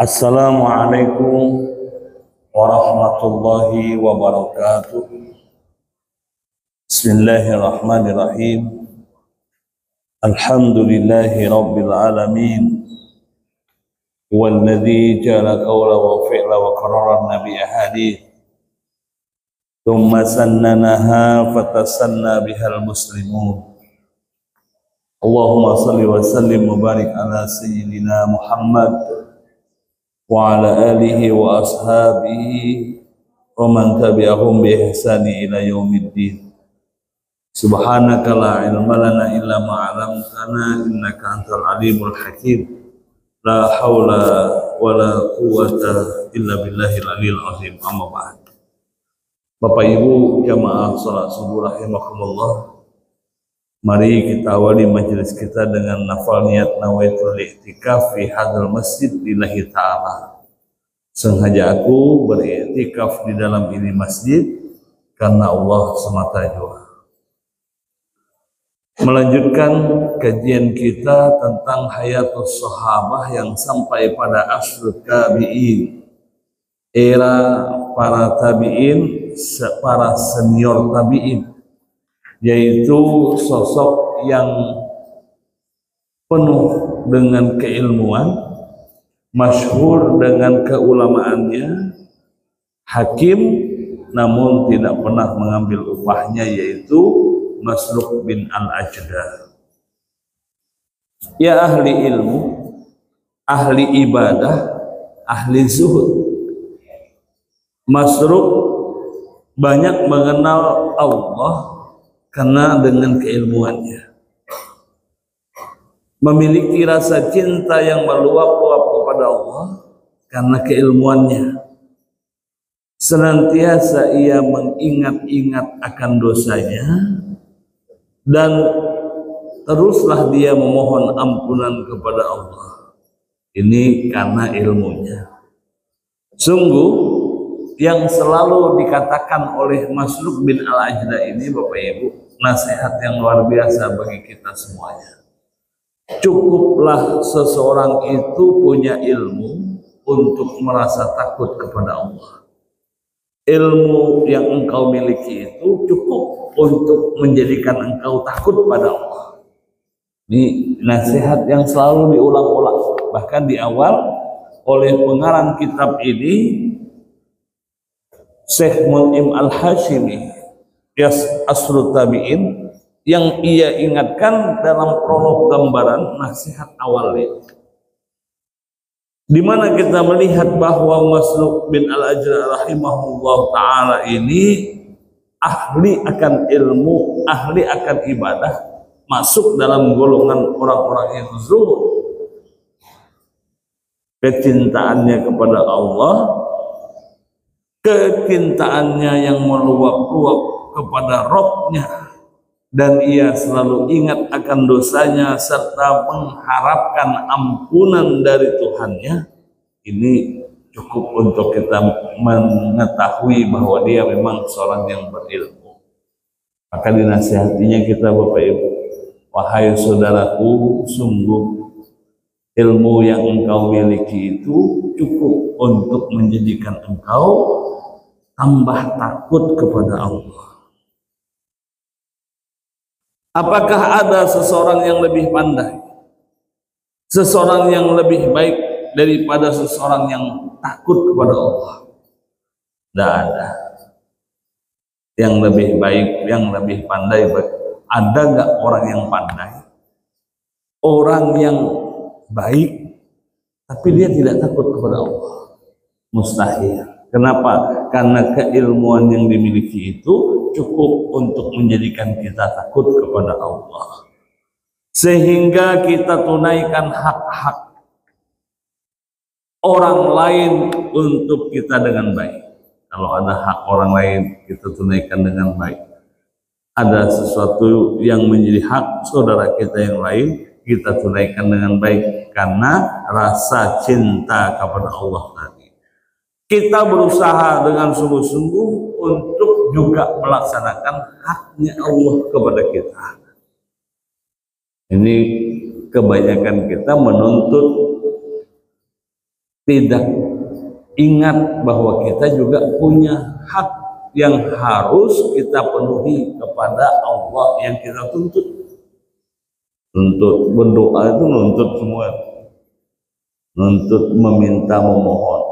Assalamualaikum warahmatullahi wabarakatuh. Bismillahirrahmanirrahim. Alhamdulillahi rabbil alamin. Walladzi ja'ala qawla wa fi'la wa qarara nabi ahadith. Thumma sannanaha fatasanna bihal muslimun. Allahumma salli wa sallim wa barik ala sayyidina Muhammad wa ala alihi wa ashabihi wa man tabi'ahum bi ihsani ila yaumiddin. Subhanaka la ilma lana illa ma 'allamtana innaka antal alimul hakim. La haula wa la quwwata illa billahil aliyil azim. Amma ba'd. Bapak Ibu jamaah salat subuh rahimakumullah. Mari kita awali majelis kita dengan nafal niat nawaitul i'tikaf fi hadzal masjid lillahi ta'ala. Sengaja aku beriktikaf di dalam ini masjid karena Allah semata jua. Melanjutkan kajian kita tentang hayatus sahabah yang sampai pada asrul tabi'in, era para tabi'in, para senior tabi'in, yaitu sosok yang penuh dengan keilmuan, masyhur dengan keulamaannya, hakim namun tidak pernah mengambil upahnya, yaitu Masruq bin Al-Ajda. Ya ahli ilmu, ahli ibadah, ahli zuhud. Masruq banyak mengenal Allah karena dengan keilmuannya, memiliki rasa cinta yang meluap-luap kepada Allah karena keilmuannya. Senantiasa ia mengingat-ingat akan dosanya dan teruslah dia memohon ampunan kepada Allah. Ini karena ilmunya. Sungguh yang selalu dikatakan oleh Masruq bin Al-Ajda ini, Bapak Ibu, nasihat yang luar biasa bagi kita semuanya. Cukuplah seseorang itu punya ilmu untuk merasa takut kepada Allah. Ilmu yang engkau miliki itu cukup untuk menjadikan engkau takut pada Allah. Ini nasihat yang selalu diulang-ulang, bahkan di awal oleh pengarang kitab ini, Syekh Mun'im Al-Hashimi, Yas Asrul Tabi'in, yang ia ingatkan dalam prolog gambaran nasihat awalnya, di mana kita melihat bahwa Masruq bin Al-Ajda rahimahullah ta'ala ini ahli akan ilmu, ahli akan ibadah, masuk dalam golongan orang-orang yang zuhud. Kecintaannya kepada Allah, kecintaannya yang meluap-luap kepada Rabb-nya, dan ia selalu ingat akan dosanya serta mengharapkan ampunan dari Tuhannya. Ini cukup untuk kita mengetahui bahwa dia memang seorang yang berilmu. Maka dinasihatinya kita, Bapak Ibu, wahai saudaraku, sungguh ilmu yang engkau miliki itu cukup untuk menjadikan engkau tambah takut kepada Allah. Apakah ada seseorang yang lebih pandai, seseorang yang lebih baik daripada seseorang yang takut kepada Allah? Tidak ada. Yang lebih baik, yang lebih pandai. Ada nggak orang yang pandai, orang yang baik, tapi dia tidak takut kepada Allah? Mustahil. Kenapa? Karena keilmuan yang dimiliki itu cukup untuk menjadikan kita takut kepada Allah, sehingga kita tunaikan hak-hak orang lain untuk kita dengan baik. Kalau ada hak orang lain, kita tunaikan dengan baik. Ada sesuatu yang menjadi hak saudara kita yang lain, kita tunaikan dengan baik karena rasa cinta kepada Allah tadi. Kita berusaha dengan sungguh-sungguh untuk juga melaksanakan haknya Allah kepada kita. Ini kebanyakan kita menuntut tidak ingat bahwa kita juga punya hak yang harus kita penuhi kepada Allah yang kita tuntut. Nuntut berdoa itu nuntut semua, nuntut meminta, memohon,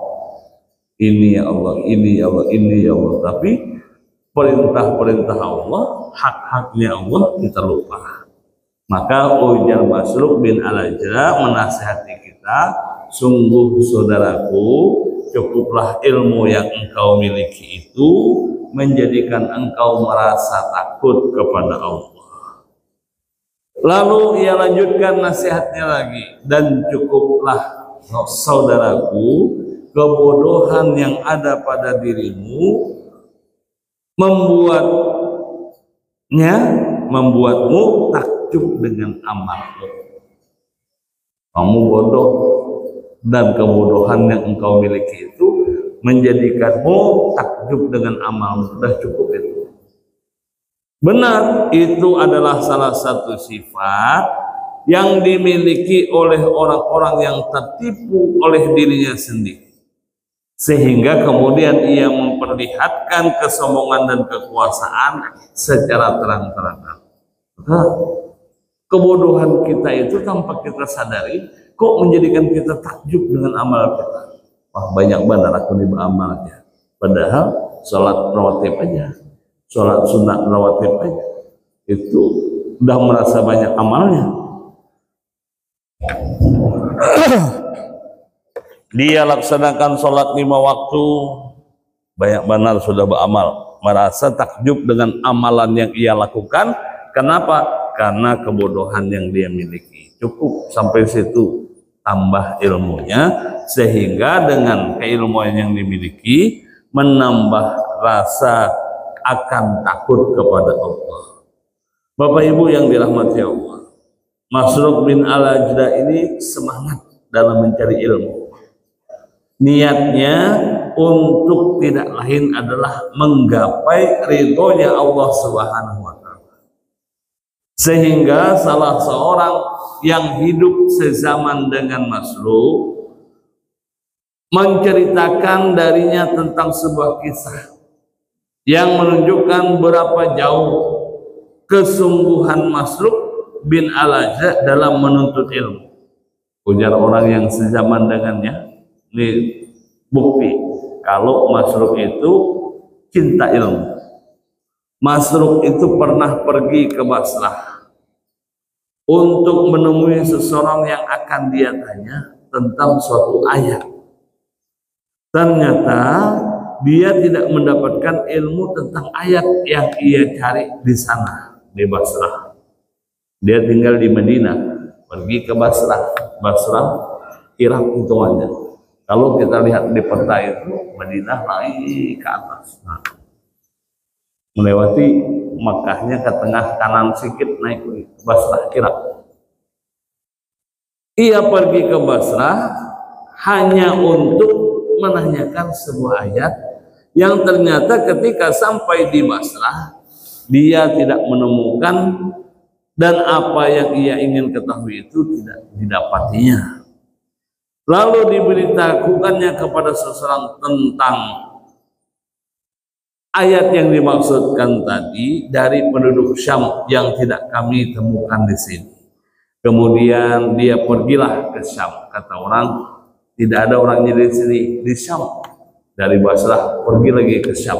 ini ya Allah, ini ya Allah, ini ya Allah. Tapi perintah-perintah Allah, hak-haknya Allah kita lupa. Maka ujar Masruq bin Al-Ajra menasihati kita, sungguh saudaraku, cukuplah ilmu yang engkau miliki itu menjadikan engkau merasa takut kepada Allah. Lalu ia lanjutkan nasihatnya lagi, dan cukuplah saudaraku, kebodohan yang ada pada dirimu membuatmu takjub dengan amalmu. Kamu bodoh, dan kebodohan yang engkau miliki itu menjadikanmu takjub dengan amalmu. Sudah cukup itu. Benar, itu adalah salah satu sifat yang dimiliki oleh orang-orang yang tertipu oleh dirinya sendiri, sehingga kemudian ia memperlihatkan kesombongan dan kekuasaan secara terang-terangan. Kebodohan kita itu tanpa kita sadari kok menjadikan kita takjub dengan amal kita. Wah, banyak benar aku beramalnya, padahal sholat rawatib aja, sholat sunat rawatib aja itu udah merasa banyak amalnya. Dia laksanakan sholat 5 waktu, banyak benar sudah beramal, merasa takjub dengan amalan yang ia lakukan. Kenapa? Karena kebodohan yang dia miliki. Cukup sampai situ, tambah ilmunya, sehingga dengan keilmuan yang dimiliki menambah rasa akan takut kepada Allah. Bapak Ibu yang dirahmati Allah, Masruq bin Al-Ajra ini semangat dalam mencari ilmu. Niatnya untuk tidak lain adalah menggapai ridhonya Allah Subhanahu wa Ta'ala. Sehingga salah seorang yang hidup sezaman dengan Masruq menceritakan darinya tentang sebuah kisah yang menunjukkan berapa jauh kesungguhan Masruq bin Al-Ajra dalam menuntut ilmu. Ujar orang yang sezaman dengannya, ini bukti kalau Masruq itu cinta ilmu. Masruq itu pernah pergi ke Basrah untuk menemui seseorang yang akan dia tanya tentang suatu ayat. Ternyata dia tidak mendapatkan ilmu tentang ayat yang ia cari di sana, di Basrah. Dia tinggal di Madinah, pergi ke Basrah. Basrah, Irak hitungannya. Kalau kita lihat di peta itu, Madinah naik ke atas. Nah, melewati Makkahnya ke tengah kanan sedikit, naik ke Basrah, Irak. Ia pergi ke Basrah hanya untuk menanyakan sebuah ayat yang ternyata ketika sampai di Basrah dia tidak menemukan, dan apa yang ia ingin ketahui itu tidak didapatinya. Lalu diberitahukannya kepada seseorang tentang ayat yang dimaksudkan tadi dari penduduk Syam yang tidak kami temukan di sini. Kemudian dia pergilah ke Syam. Kata orang, tidak ada orangnya di sini, di Syam. Dari Basrah pergi lagi ke Syam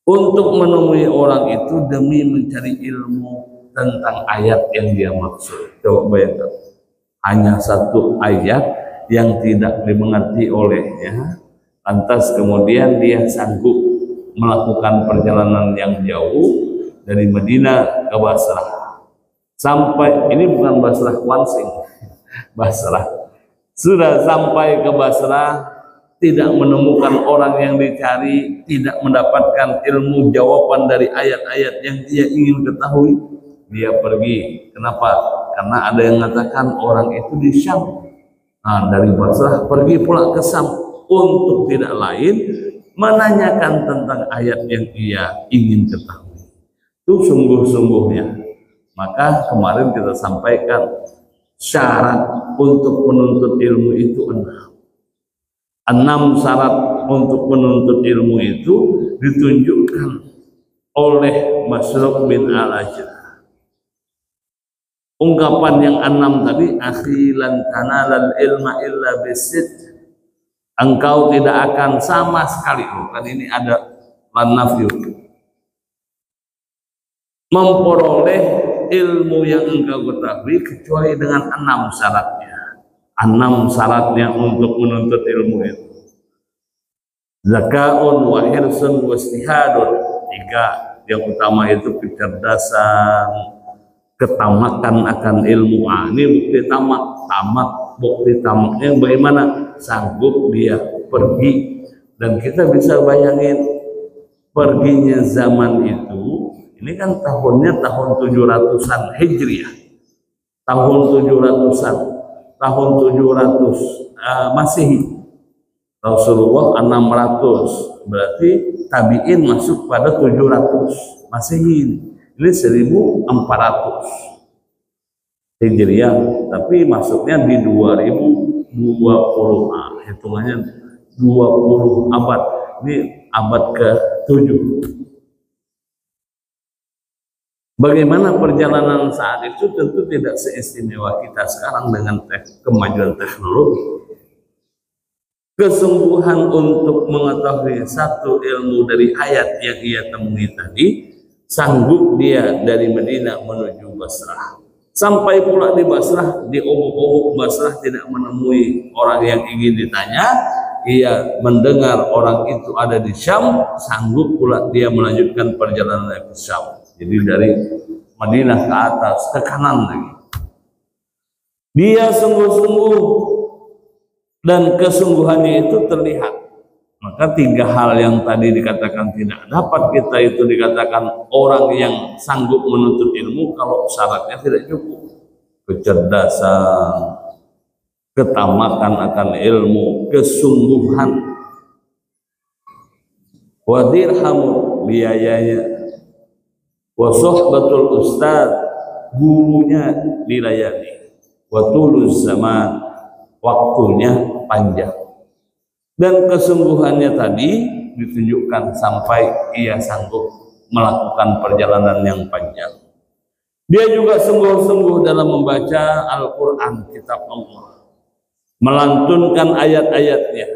untuk menemui orang itu demi mencari ilmu tentang ayat yang dia maksud. Coba bayangkan, hanya satu ayat yang tidak dimengerti olehnya, lantas kemudian dia sanggup melakukan perjalanan yang jauh dari Madinah ke Basrah. Sampai, ini bukan Basrah Wansing, Basrah. Sudah sampai ke Basrah, tidak menemukan orang yang dicari, tidak mendapatkan ilmu jawaban dari ayat-ayat yang dia ingin ketahui. Dia pergi. Kenapa? Karena ada yang mengatakan orang itu di Syam. Nah, dari Basrah pergi pula ke Syam untuk tidak lain menanyakan tentang ayat yang ia ingin ketahui. Itu sungguh-sungguhnya. Maka kemarin kita sampaikan syarat untuk menuntut ilmu itu 6. 6 syarat untuk menuntut ilmu itu ditunjukkan oleh Masruq bin Al-Ajdah. Ungkapan yang 6 tadi, akhilan tanalal ilma illa bisid, engkau tidak akan sama sekali, kan ini ada lan nafyu, memperoleh ilmu yang engkau ketahui kecuali dengan 6 syaratnya. 6 syaratnya untuk menuntut ilmu itu: zakaun wa hirsun wa istihadun. 3 yang utama itu kecerdasan, ketamakan akan ilmu. Ini bukti tamak. Bukti tamaknya bagaimana? Sanggup dia pergi. Dan kita bisa bayangin perginya zaman itu, ini kan tahunnya tahun 700-an Hijriah, tahun 700-an, tahun 700 Masehi, Rasulullah 600, berarti tabi'in masuk pada 700 Masehi, ini 1400 Hijriah, tapi masuknya di 2020, hitungannya 20 abad, ini abad ke-7. Bagaimana perjalanan saat itu tentu tidak seistimewa kita sekarang dengan kemajuan teknologi. Kesungguhan untuk mengetahui satu ilmu dari ayat yang ia temui tadi, sanggup dia dari Madinah menuju Basrah. Sampai pula di Basrah, di obok-obok Basrah tidak menemui orang yang ingin ditanya. Ia mendengar orang itu ada di Syam, sanggup pula dia melanjutkan perjalanan ke Syam. Jadi dari Madinah ke atas, ke kanan lagi. Dia sungguh-sungguh dan kesungguhannya itu terlihat. Maka 3 hal yang tadi dikatakan tidak dapat kita itu dikatakan orang yang sanggup menuntut ilmu kalau syaratnya tidak cukup. Kecerdasan, ketamakan akan ilmu, kesungguhan, wa dirhamu, biayanya, wa sohbatul ustad, gurunya dilayani, wa tulus zaman, waktunya panjang. Dan kesungguhannya tadi ditunjukkan sampai ia sanggup melakukan perjalanan yang panjang. Dia juga sungguh-sungguh dalam membaca Al-Quran, kitab Allah, melantunkan ayat-ayatnya.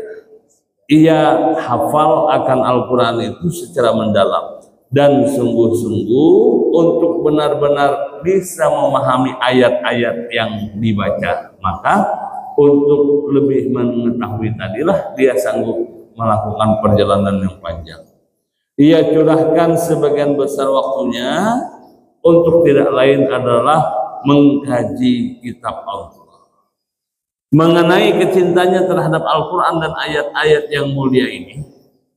Ia hafal akan Al-Quran itu secara mendalam dan sungguh-sungguh untuk benar-benar bisa memahami ayat-ayat yang dibaca. Maka untuk lebih mengetahui tadilah dia sanggup melakukan perjalanan yang panjang. Ia curahkan sebagian besar waktunya untuk tidak lain adalah mengkaji kitab Allah. Mengenai kecintanya terhadap Al-Quran dan ayat-ayat yang mulia ini,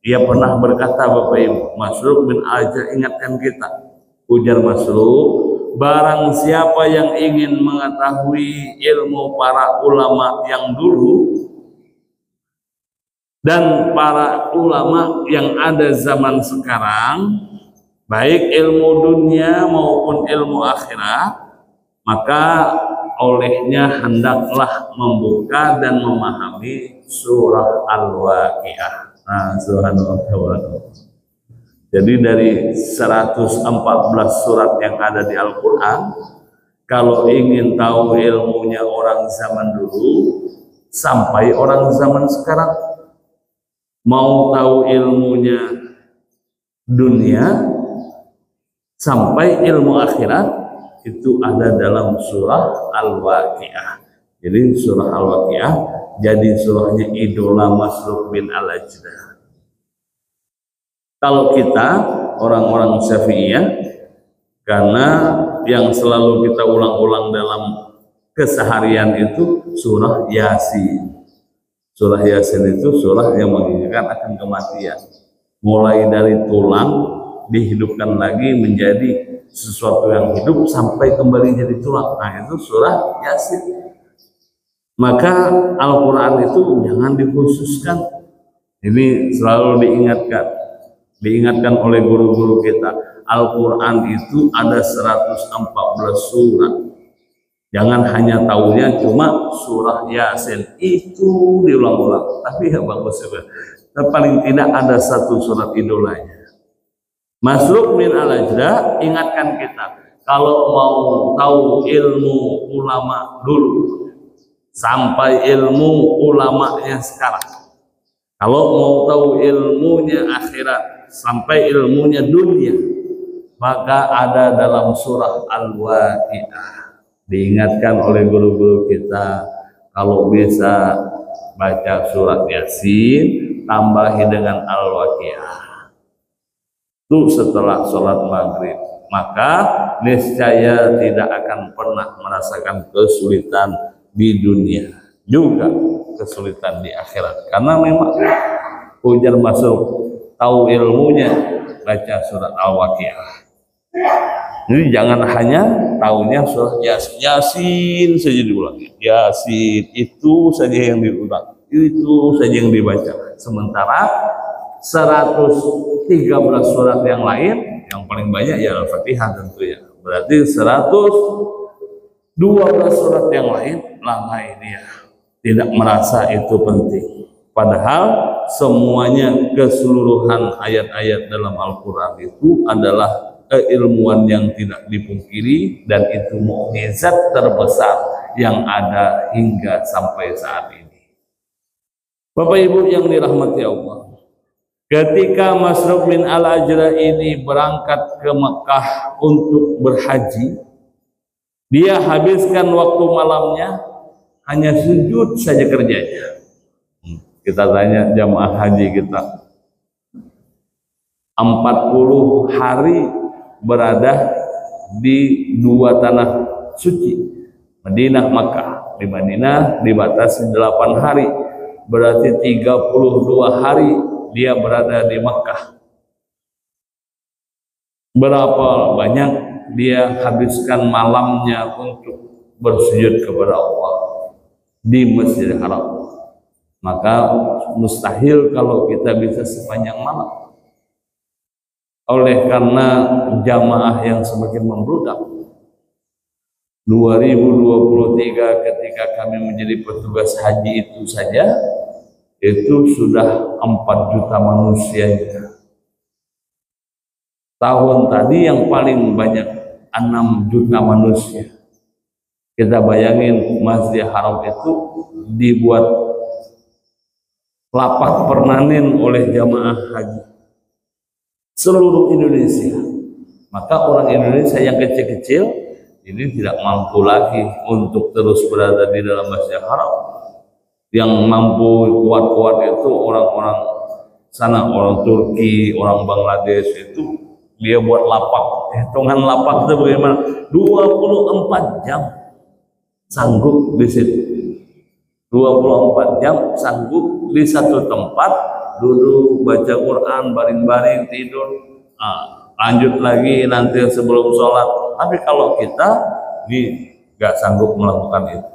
ia pernah berkata, Bapak Ibu, Masruq bin Al-Ajdah ingatkan kita, ujar Masruq, barang siapa yang ingin mengetahui ilmu para ulama yang dulu dan para ulama yang ada zaman sekarang, baik ilmu dunia maupun ilmu akhirat, maka olehnya hendaklah membuka dan memahami surah Al-Waqiah. Nah, subhanallah. Jadi dari 114 surat yang ada di Al-Quran, kalau ingin tahu ilmunya orang zaman dulu sampai orang zaman sekarang, mau tahu ilmunya dunia sampai ilmu akhirat, itu ada dalam surah Al-Waqiah. Jadi surah Al-Waqiah jadi surahnya idola Masruq bin Al-Ajdah. Kalau kita orang-orang Syafi'iyah, karena yang selalu kita ulang-ulang dalam keseharian itu surah Yasin. Surah Yasin itu surah yang mengingatkan akan kematian. Mulai dari tulang dihidupkan lagi menjadi sesuatu yang hidup sampai kembali jadi tulang. Nah, itu surah Yasin. Maka Al-Quran itu jangan dikhususkan. Ini selalu diingatkan oleh guru-guru kita. Al-Quran itu ada 114 surat. Jangan hanya tahunya cuma surah Yasin itu diulang-ulang, tapi ya bagus juga. Paling tidak ada satu surat idolanya. Masruk bin Al-Ajda ingatkan kita, kalau mau tahu ilmu ulama dulu sampai ilmu ulamanya sekarang. Kalau mau tahu ilmunya akhirat sampai ilmunya dunia, maka ada dalam surah Al-Waqiah. Diingatkan oleh guru-guru kita, kalau bisa baca surat Yasin tambahi dengan Al-Waqiah itu setelah sholat maghrib, maka niscaya tidak akan pernah merasakan kesulitan di dunia, juga kesulitan di akhirat. Karena memang ujar masuk tahu ilmunya baca surat Al-Waqiah. Jadi jangan hanya tahunya surah Yasin, Yasin saja diulang, Yasin itu saja yang diulang, itu saja yang dibaca. Sementara 113 surat yang lain, yang paling banyak ya Al-Fatihah tentunya. Berarti 112 surat yang lain lalai dia, tidak merasa itu penting. Padahal semuanya keseluruhan ayat-ayat dalam Al-Quran itu adalah keilmuan yang tidak dipungkiri, dan itu mukjizat terbesar yang ada hingga sampai saat ini. Bapak Ibu yang dirahmati Allah, ketika Masruk bin Al-Ajda ini berangkat ke Mekah untuk berhaji, dia habiskan waktu malamnya hanya sujud saja kerjanya. Kita tanya jamaah haji kita, 40 hari berada di dua tanah suci, Madinah, Makkah. Di Madinah dibatasi 8 hari, berarti 32 hari dia berada di Makkah. Berapa banyak dia habiskan malamnya untuk bersujud kepada Allah di Masjidil Haram. Maka mustahil kalau kita bisa sepanjang malam. Oleh karena jamaah yang semakin membludak, 2023 ketika kami menjadi petugas haji itu saja, itu sudah 4 juta manusia. Tahun tadi yang paling banyak 6 juta manusia. Kita bayangin Masjidil Haram itu dibuat lapak permanen oleh jamaah haji seluruh Indonesia. Maka orang Indonesia yang kecil-kecil ini tidak mampu lagi untuk terus berada di dalam Masjidil Haram. Yang mampu kuat-kuat itu orang-orang sana, orang Turki, orang Bangladesh, itu dia buat lapak. Hitungan lapak itu bagaimana? 24 jam sanggup di situ. 24 jam sanggup di satu tempat, duduk baca Quran, baring-baring tidur, lanjut lagi nanti sebelum sholat. Tapi kalau kita nggak sanggup melakukan itu.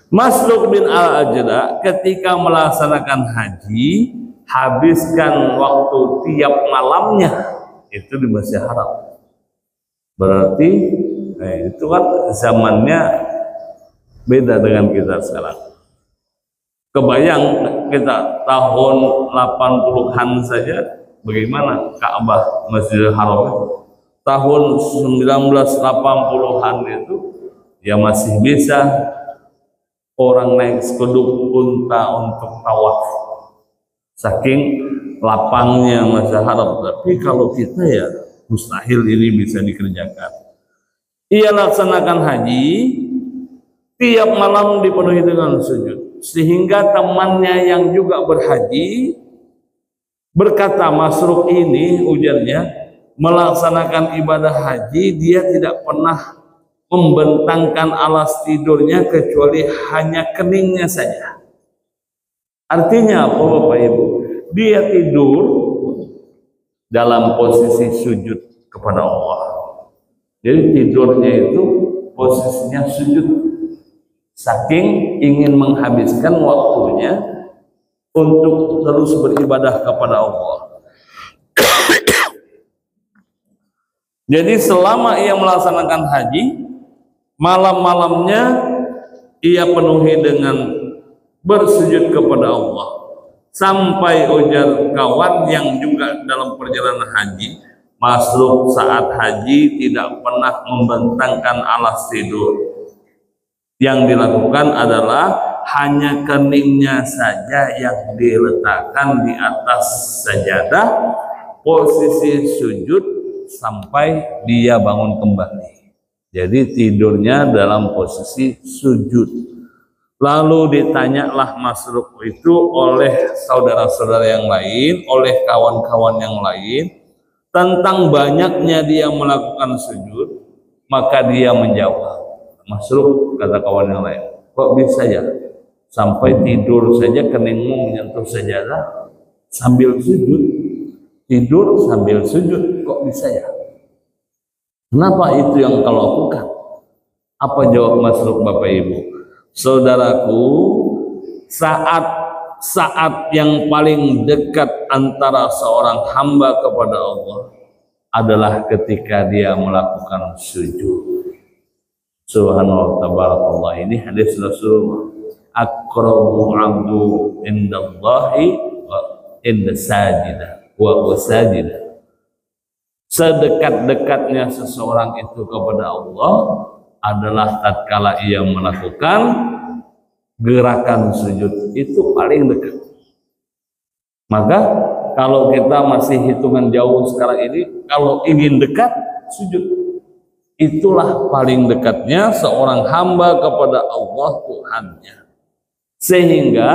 Masruk bin Al-Ajda ketika melaksanakan haji, habiskan waktu tiap malamnya itu di Masjidil Haram. Berarti itu kan zamannya beda dengan kita sekarang. Kebayang kita tahun 80-an saja bagaimana Ka'bah Masjidil Haram itu. Tahun 1980-an itu ya masih bisa orang naik sepeduk unta untuk tawaf, saking lapangnya Masjidil Haram. Tapi kalau kita ya mustahil ini bisa dikerjakan. Ia laksanakan haji, tiap malam dipenuhi dengan sujud, sehingga temannya yang juga berhaji berkata, Masruk ini ujarnya melaksanakan ibadah haji, dia tidak pernah membentangkan alas tidurnya kecuali hanya keningnya saja. Artinya apa Bapak Ibu? Dia tidur dalam posisi sujud kepada Allah. Jadi tidurnya itu posisinya sujud, saking ingin menghabiskan waktunya untuk terus beribadah kepada Allah. Jadi selama ia melaksanakan haji, malam-malamnya ia penuhi dengan bersujud kepada Allah. Sampai ujar kawan yang juga dalam perjalanan haji, Masruq saat haji tidak pernah membentangkan alas tidur. Yang dilakukan adalah hanya keningnya saja yang diletakkan di atas sajadah, posisi sujud sampai dia bangun kembali. Jadi tidurnya dalam posisi sujud. Lalu ditanyalah Masruq itu oleh saudara-saudara yang lain, oleh kawan-kawan yang lain, tentang banyaknya dia melakukan sujud. Maka dia menjawab, Masruq, kata kawan yang lain, kok bisa ya sampai tidur saja keningmu menyentuh sajadah sambil sujud? Tidur sambil sujud, kok bisa ya? Kenapa itu yang kau lakukan? Apa jawab Masruq, Bapak Ibu? Saudaraku, saat yang paling dekat antara seorang hamba kepada Allah adalah ketika dia melakukan sujud. Subhanallah, tabarakallah. Ini hadis Rasulullah. Aqrabu 'abdu indallahi wa inda sajidah wa sajidah. Sedekat-dekatnya seseorang itu kepada Allah adalah tatkala ia melakukan gerakan sujud, itu paling dekat. Maka kalau kita masih hitungan jauh sekarang ini, kalau ingin dekat, sujud. Itulah paling dekatnya seorang hamba kepada Allah Tuhannya. Sehingga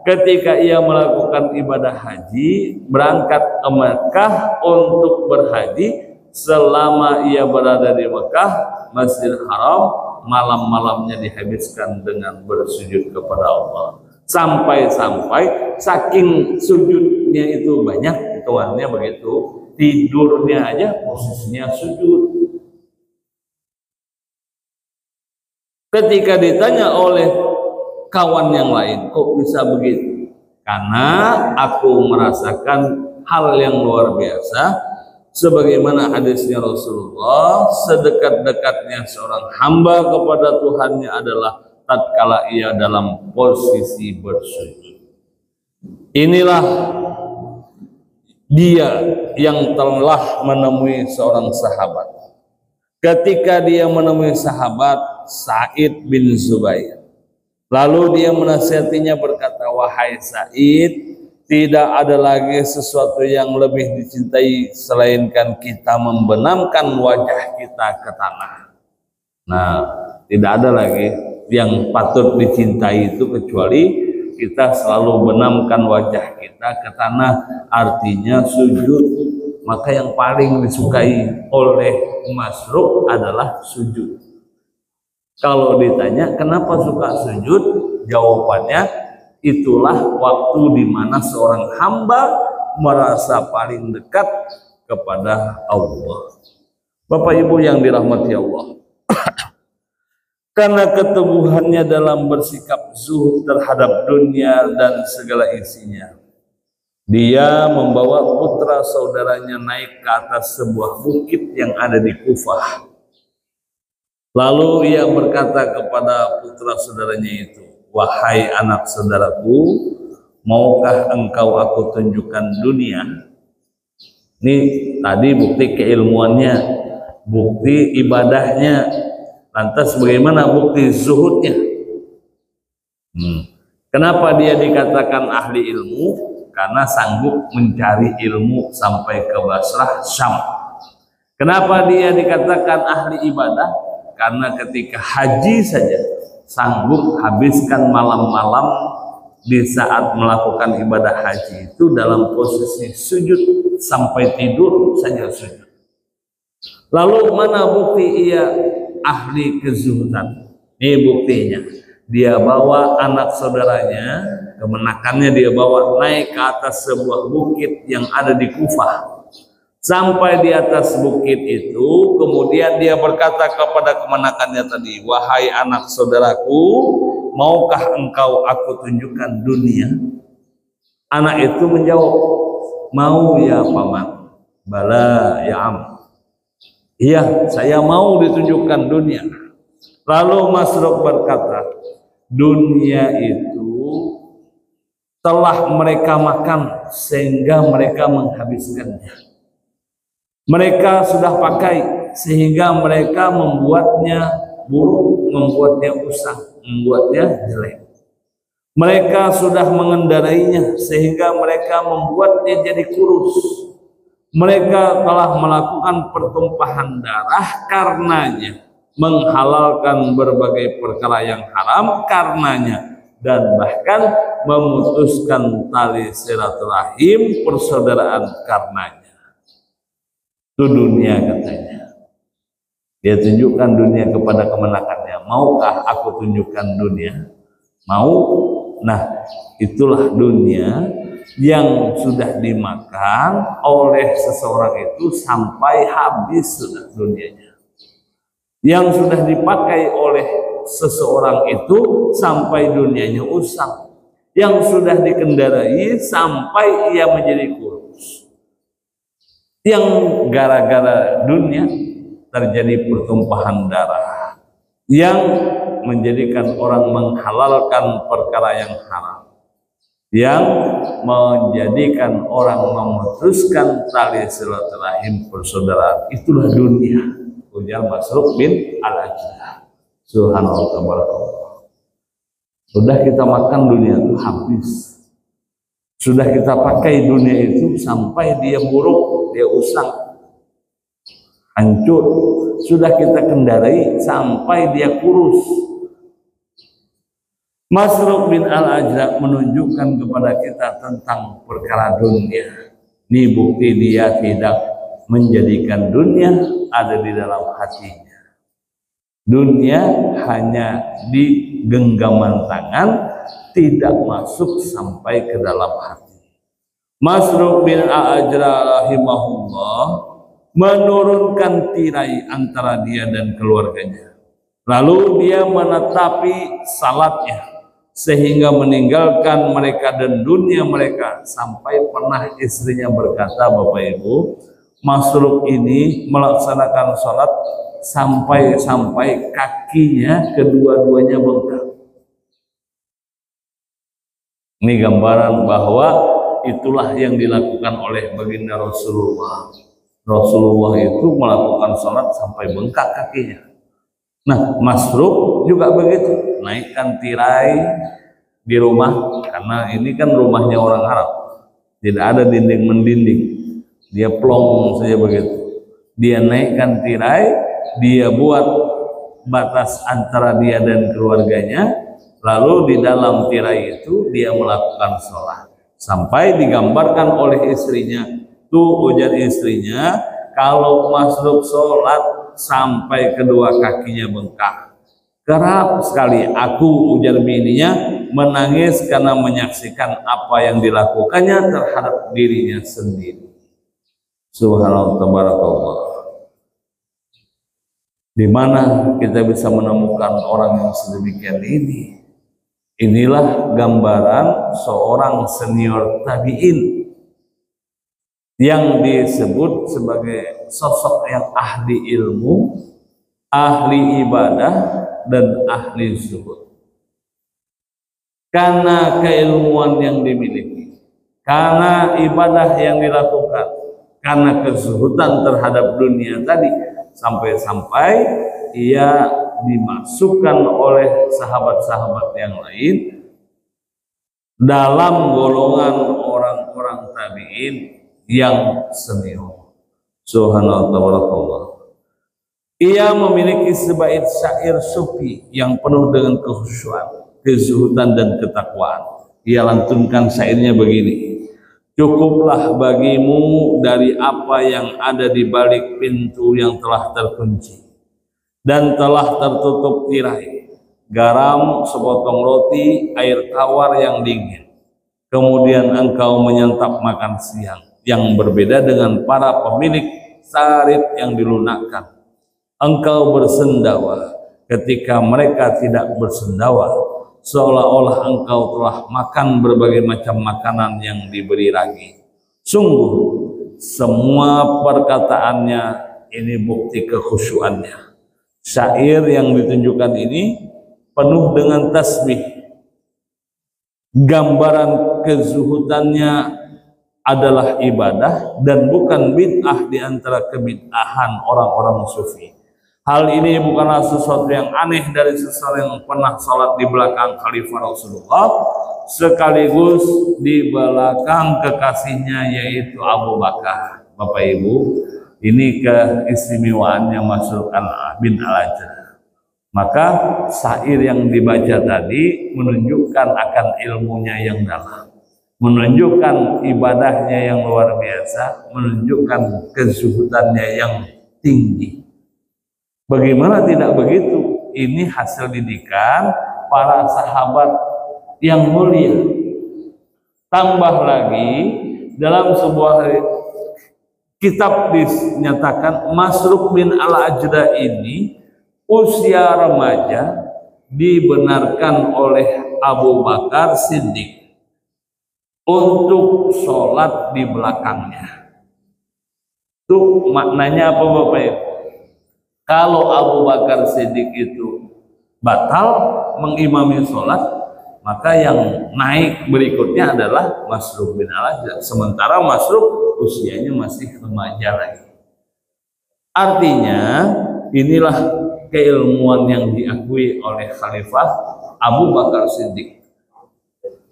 ketika ia melakukan ibadah haji, berangkat ke Mekah untuk berhaji, selama ia berada di Mekah, Masjidil Haram, malam-malamnya dihabiskan dengan bersujud kepada Allah. Sampai-sampai saking sujudnya itu banyak, hitungannya begitu, tidurnya aja posisinya sujud. Ketika ditanya oleh kawan yang lain, kok bisa begitu? Karena aku merasakan hal yang luar biasa, sebagaimana hadisnya Rasulullah, sedekat-dekatnya seorang hamba kepada Tuhannya adalah tatkala ia dalam posisi bersujud. Inilah dia yang telah menemui seorang sahabat. Ketika dia menemui sahabat Sa'id bin Zubair, lalu dia menasihatinya berkata, wahai Sa'id, tidak ada lagi sesuatu yang lebih dicintai selainkan kita membenamkan wajah kita ke tanah. Nah, tidak ada lagi yang patut dicintai itu kecuali kita selalu benamkan wajah kita ke tanah, artinya sujud. Maka yang paling disukai oleh Masruq adalah sujud. Kalau ditanya kenapa suka sujud, jawabannya itulah waktu di mana seorang hamba merasa paling dekat kepada Allah. Bapak Ibu yang dirahmati Allah, karena keteguhannya dalam bersikap zuhud terhadap dunia dan segala isinya, dia membawa putra saudaranya naik ke atas sebuah bukit yang ada di Kufah. Lalu ia berkata kepada putra saudaranya itu, wahai anak saudaraku, maukah engkau aku tunjukkan dunia? Ini tadi bukti keilmuannya, bukti ibadahnya. Lantas bagaimana bukti zuhudnya? Kenapa dia dikatakan ahli ilmu? Karena sanggup mencari ilmu sampai ke Basrah, Syam. Kenapa dia dikatakan ahli ibadah? Karena ketika haji saja sanggup habiskan malam-malam di saat melakukan ibadah haji itu dalam posisi sujud, sampai tidur saja sujud. Lalu mana bukti ia ahli kezuhudan? Ini buktinya. Dia bawa anak saudaranya, kemenakannya dia bawa naik ke atas sebuah bukit yang ada di Kufah. Sampai di atas bukit itu, kemudian dia berkata kepada kemenakannya tadi, wahai anak saudaraku, maukah engkau aku tunjukkan dunia? Anak itu menjawab, mau ya paman. Bala ya am. Iya, saya mau ditunjukkan dunia. Lalu Masruq berkata, dunia itu telah mereka makan sehingga mereka menghabiskannya. Mereka sudah pakai sehingga mereka membuatnya buruk, membuatnya usang, membuatnya jelek. Mereka sudah mengendarainya sehingga mereka membuatnya jadi kurus. Mereka telah melakukan pertumpahan darah karenanya, menghalalkan berbagai perkara yang haram karenanya, dan bahkan memutuskan tali silaturahim persaudaraan karenanya. Itu dunia katanya. Dia tunjukkan dunia kepada kemenakannya. Maukah aku tunjukkan dunia? Mau? Nah, itulah dunia yang sudah dimakan oleh seseorang itu sampai habis sudah dunianya. Yang sudah dipakai oleh seseorang itu sampai dunianya usang. Yang sudah dikendarai sampai ia menjadi kurus. Yang gara-gara dunia terjadi pertumpahan darah yang menjadikan orang menghalalkan perkara yang haram, yang menjadikan orang memutuskan tali silaturahim persaudaraan. Itulah dunia, ujar Masruq bin Al-Ajdah. Subhanallah, tabarakallah. Sudah kita makan dunia itu habis. Sudah kita pakai dunia itu sampai dia buruk, dia usang, hancur. Sudah kita kendarai sampai dia kurus. Masruq bin Al-Ajda menunjukkan kepada kita tentang perkara dunia. Ini bukti dia tidak menjadikan dunia ada di dalam hatinya. Dunia hanya di genggaman tangan, tidak masuk sampai ke dalam hati. Masruq bin Al-Ajda rahimahullah menurunkan tirai antara dia dan keluarganya. Lalu dia menetapi salatnya sehingga meninggalkan mereka dan dunia mereka, sampai pernah istrinya berkata, Bapak Ibu, Masruq ini melaksanakan salat sampai kakinya kedua-duanya bengkak. Ini gambaran bahwa itulah yang dilakukan oleh baginda Rasulullah. Rasulullah itu melakukan sholat sampai bengkak kakinya. Nah, Masruq juga begitu, naikkan tirai di rumah, karena ini kan rumahnya orang Arab, tidak ada dinding mendinding, dia plong saja begitu. Dia naikkan tirai, dia buat batas antara dia dan keluarganya, lalu di dalam tirai itu dia melakukan sholat sampai digambarkan oleh istrinya. Tuh, ujar istrinya, kalau Masruq sholat sampai kedua kakinya bengkak, kerap sekali aku, ujar bininya, menangis karena menyaksikan apa yang dilakukannya terhadap dirinya sendiri. Subhanallah, tabarakallah. Di mana kita bisa menemukan orang yang sedemikian ini? Inilah gambaran seorang senior tabi'in yang disebut sebagai sosok yang ahli ilmu, ahli ibadah, dan ahli zuhud. Karena keilmuan yang dimiliki, karena ibadah yang dilakukan, karena kezuhudan terhadap dunia tadi, sampai-sampai ia dimasukkan oleh sahabat-sahabat yang lain dalam golongan orang-orang tabi'in yang senior. Subhanallah, tabarakallah. Ia memiliki sebaik syair sufi yang penuh dengan kekhusyuan, kezuhudan, dan ketakwaan. Ia lantunkan syairnya begini: cukuplah bagimu dari apa yang ada di balik pintu yang telah terkunci dan telah tertutup tirai, garam sepotong roti, air tawar yang dingin. Kemudian engkau menyantap makan siang, yang berbeda dengan para pemilik sarit yang dilunakkan. Engkau bersendawa ketika mereka tidak bersendawa, seolah-olah engkau telah makan berbagai macam makanan yang diberi ragi. Sungguh semua perkataannya ini bukti kekhusyuannya. Syair yang ditunjukkan ini penuh dengan tasbih. Gambaran kezuhudannya adalah ibadah dan bukan bid'ah di antara kebid'ahan orang-orang sufi. Hal ini bukanlah sesuatu yang aneh dari seseorang yang pernah sholat di belakang Khalifah Rasulullah sekaligus di belakang kekasihnya yaitu Abu Bakar. Bapak Ibu, ini keistimewaannya Masruq bin Al-Ajda. Maka syair yang dibaca tadi menunjukkan akan ilmunya yang dalam, menunjukkan ibadahnya yang luar biasa, menunjukkan kezuhudannya yang tinggi. Bagaimana tidak begitu? Ini hasil didikan para sahabat yang mulia. Tambah lagi dalam sebuah kitab dinyatakan Masruq bin Al-Ajda ini usia remaja dibenarkan oleh Abu Bakar Siddiq untuk sholat di belakangnya. Itu maknanya apa Bapak Ibu? Kalau Abu Bakar Siddiq itu batal mengimami sholat, maka yang naik berikutnya adalah Masruq bin Al-Ajda. Sementara Masruq usianya masih remaja lagi. Artinya inilah keilmuan yang diakui oleh Khalifah Abu Bakar Siddiq.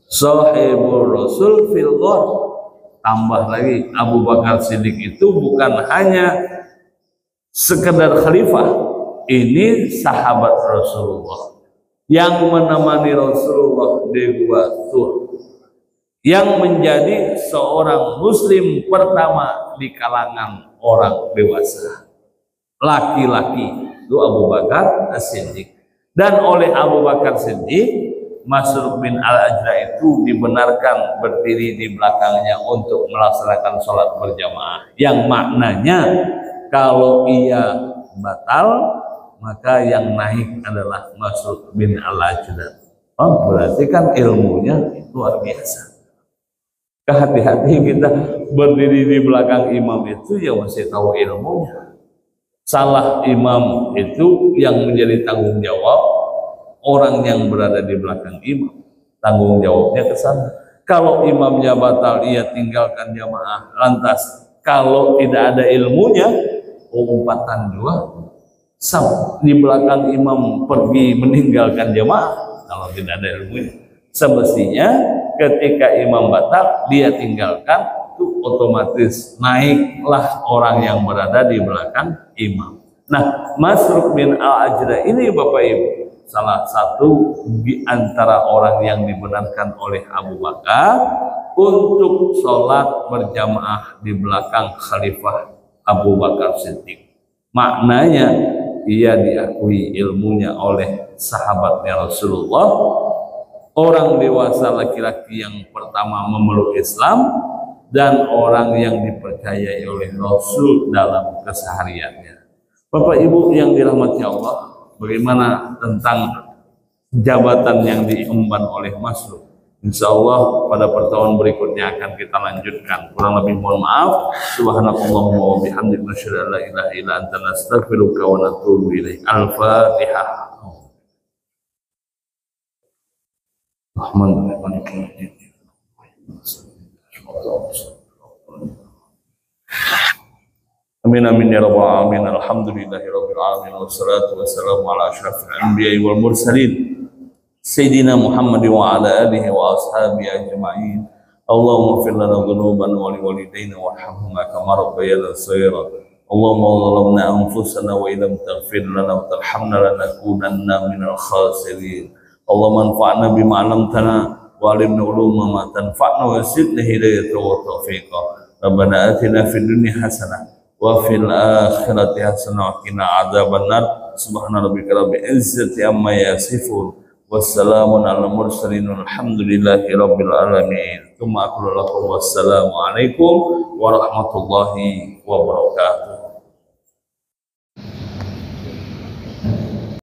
Sahibur Rasul fil ghar. Tambah lagi, Abu Bakar Siddiq itu bukan hanya sekedar khalifah, ini sahabat Rasulullah yang menemani Rasulullah di Gua Thur, yang menjadi seorang muslim pertama di kalangan orang dewasa laki-laki, itu Abu Bakar As-Siddiq. Dan oleh Abu Bakar Siddiq, Masruq bin Al-Ajda itu dibenarkan berdiri di belakangnya untuk melaksanakan sholat berjamaah, yang maknanya kalau ia batal maka yang naik adalah Masruq bin Al-Ajda. Oh, berarti kan ilmunya luar biasa. Kehati-hati kita berdiri di belakang imam itu ya masih tahu ilmunya. Salah imam itu yang menjadi tanggung jawab orang yang berada di belakang imam. Tanggung jawabnya ke sana. Kalau imamnya batal, ia tinggalkan jamaah. Lantas kalau tidak ada ilmunya, umpatan dua, di belakang imam pergi meninggalkan jamaah. Kalau tidak ada ilmunya, semestinya ketika imam batal, dia tinggalkan. Itu otomatis naiklah orang yang berada di belakang imam. Nah, Masruq bin Al-Ajda ini Bapak Ibu salah satu di antara orang yang dibenarkan oleh Abu Bakar untuk sholat berjamaah di belakang Khalifah Abu Bakar Siddiq. Maknanya ia diakui ilmunya oleh sahabatnya Rasulullah, orang dewasa laki-laki yang pertama memeluk Islam, dan orang yang dipercayai oleh Rasul dalam kesehariannya. Bapak Ibu yang dirahmati Allah, bagaimana tentang jabatan yang diemban oleh Masruq? Insya Allah pada pertemuan berikutnya akan kita lanjutkan. Kurang lebih mohon maaf. Subhanallahumma wa bihamdika asyhadu an la ilaha illa anta nastaghfiruka wa natubu ilaik. Al-Fatihah. Amin amin ya rabbal alamin. Alhamdulillahi rabbil alamin wassalatu wassalamu ala asyrafil anbiya'i wal mursalin sayyidina Muhammad wa ala alihi wa ashabihi ajma'in. Allahumma ighfir lana dhunubana wa liwalidayna warhamhuma kama rabbayana shaghira. Allahumma zalamna anfusana wa illam taghfir lana wa tarhamna lanakunanna minal khasirin. Allahumma anfa'na bima 'allamtana wa 'allimna 'uluma ma tanfa'una wa zidna hidayatan wa tawfiqa. Rabbana atina fid dunya hasanah wa fil akhirati hasanah wa qina adzabannar. Subhana rabbika rabbil izzati amma yasifun. Wassalamun ala mursalin alhamdulillahi rabbil alamin. Tsumma aqulu lakum wassalamu alaikum warahmatullahi wabarakatuh.